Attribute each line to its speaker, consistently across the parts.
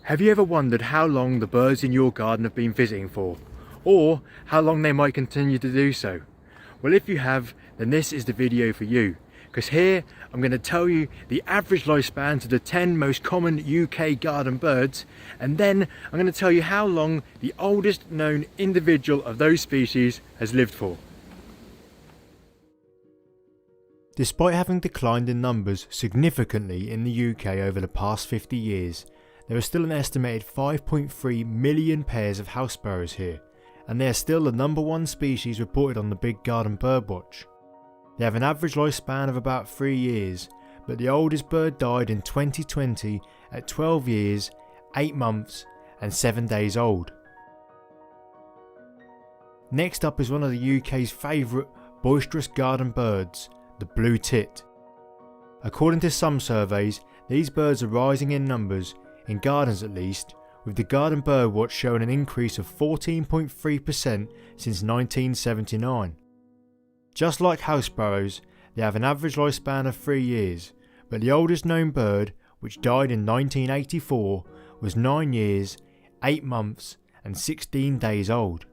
Speaker 1: Have you ever wondered how long the birds in your garden have been visiting for? Or how long they might continue to do so? Well, if you have, then this is the video for you. Because here I'm going to tell you the average lifespans of the 10 most common UK garden birds, and then I'm going to tell you how long the oldest known individual of those species has lived for. Despite having declined in numbers significantly in the UK over the past 50 years, there are still an estimated 5.3 million pairs of house sparrows here, and they are still the #1 species reported on the Big Garden Birdwatch. They have an average lifespan of about 3 years, but the oldest bird died in 2020 at 12 years, 8 months and 7 days old. Next up is one of the UK's favourite boisterous garden birds, the blue tit. According to some surveys, these birds are rising in numbers, in gardens at least, with the Garden Birdwatch showing an increase of 14.3% since 1979. Just like house sparrows, they have an average lifespan of 3 years, but the oldest known bird, which died in 1984, was 9 years, 8 months and 16 days old.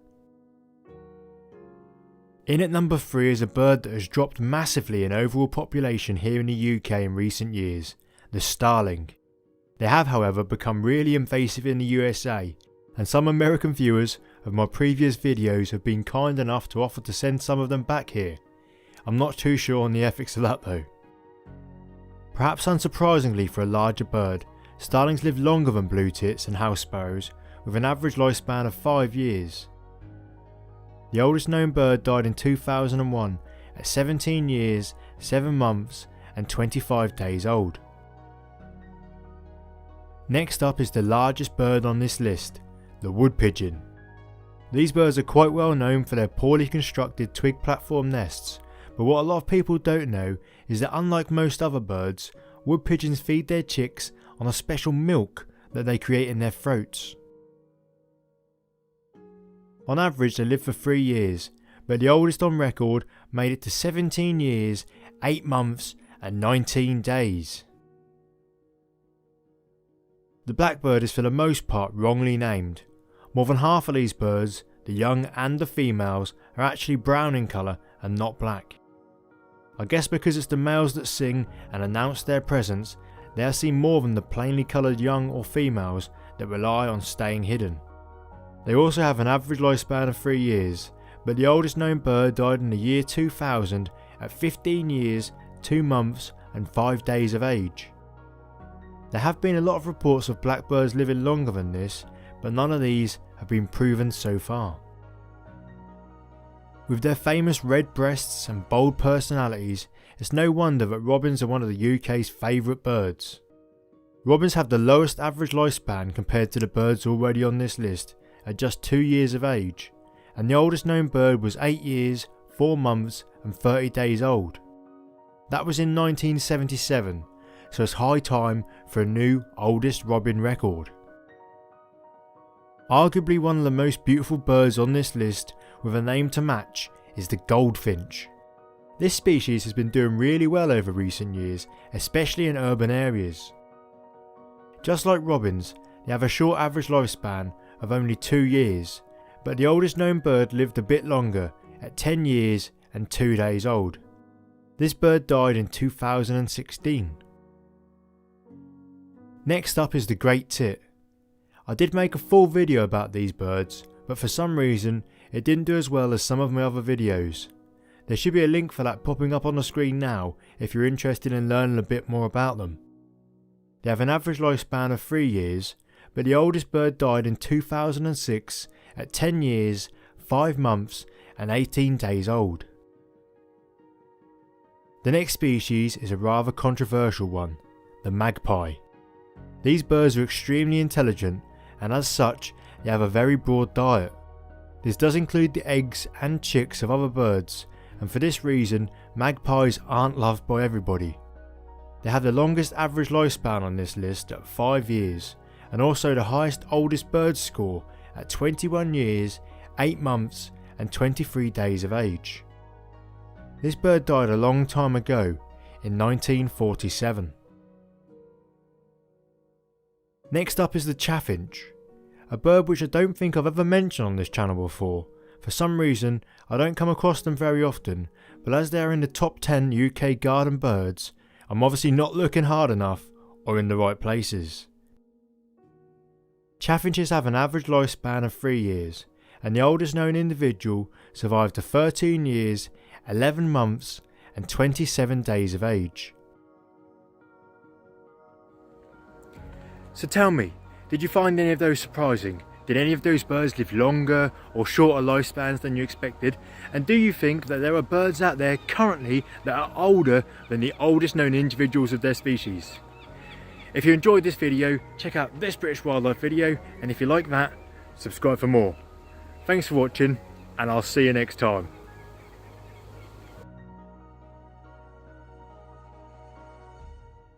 Speaker 1: In at number 3 is a bird that has dropped massively in overall population here in the UK in recent years, the starling. They have, however, become really invasive in the USA, and some American viewers of my previous videos have been kind enough to offer to send some of them back here. I'm not too sure on the ethics of that though. Perhaps unsurprisingly for a larger bird, starlings live longer than blue tits and house sparrows, with an average lifespan of 5 years. The oldest known bird died in 2001 at 17 years, 7 months and 25 days old. Next up is the largest bird on this list, the wood pigeon. These birds are quite well known for their poorly constructed twig platform nests, but what a lot of people don't know is that unlike most other birds, wood pigeons feed their chicks on a special milk that they create in their throats. On average they live for 3 years, but the oldest on record made it to 17 years, 8 months and 19 days. The blackbird is for the most part wrongly named. More than half of these birds, the young and the females, are actually brown in colour and not black. I guess because it's the males that sing and announce their presence, they are seen more than the plainly coloured young or females that rely on staying hidden. They also have an average lifespan of 3 years, but the oldest known bird died in the year 2000 at 15 years, 2 months and 5 days of age. There have been a lot of reports of blackbirds living longer than this, but none of these have been proven so far. With their famous red breasts and bold personalities, it's no wonder that robins are one of the UK's favourite birds. Robins have the lowest average lifespan compared to the birds already on this list, at just 2 years of age, and the oldest known bird was 8 years, 4 months and 30 days old. That was in 1977. So it's high time for a new oldest robin record. Arguably one of the most beautiful birds on this list with a name to match is the goldfinch. This species has been doing really well over recent years, especially in urban areas. Just like robins, they have a short average lifespan of only 2 years, but the oldest known bird lived a bit longer at 10 years and 2 days old. This bird died in 2016. Next up is the great tit. I did make a full video about these birds, but for some reason it didn't do as well as some of my other videos. There should be a link for that popping up on the screen now if you're interested in learning a bit more about them. They have an average lifespan of 3 years, but the oldest bird died in 2006 at 10 years, 5 months and 18 days old. The next species is a rather controversial one, the magpie. These birds are extremely intelligent, and as such they have a very broad diet. This does include the eggs and chicks of other birds, and for this reason magpies aren't loved by everybody. They have the longest average lifespan on this list at 5 years, and also the highest oldest bird score at 21 years, 8 months and 23 days of age. This bird died a long time ago, in 1947. Next up is the chaffinch, a bird which I don't think I've ever mentioned on this channel before. For some reason I don't come across them very often, but as they are in the top 10 UK garden birds, I'm obviously not looking hard enough or in the right places. Chaffinches have an average lifespan of 3 years, and the oldest known individual survived to 13 years, 11 months and 27 days of age. So tell me, did you find any of those surprising? Did any of those birds live longer or shorter lifespans than you expected? And do you think that there are birds out there currently that are older than the oldest known individuals of their species? If you enjoyed this video, check out this British wildlife video, and if you like that, subscribe for more. Thanks for watching, and I'll see you next time.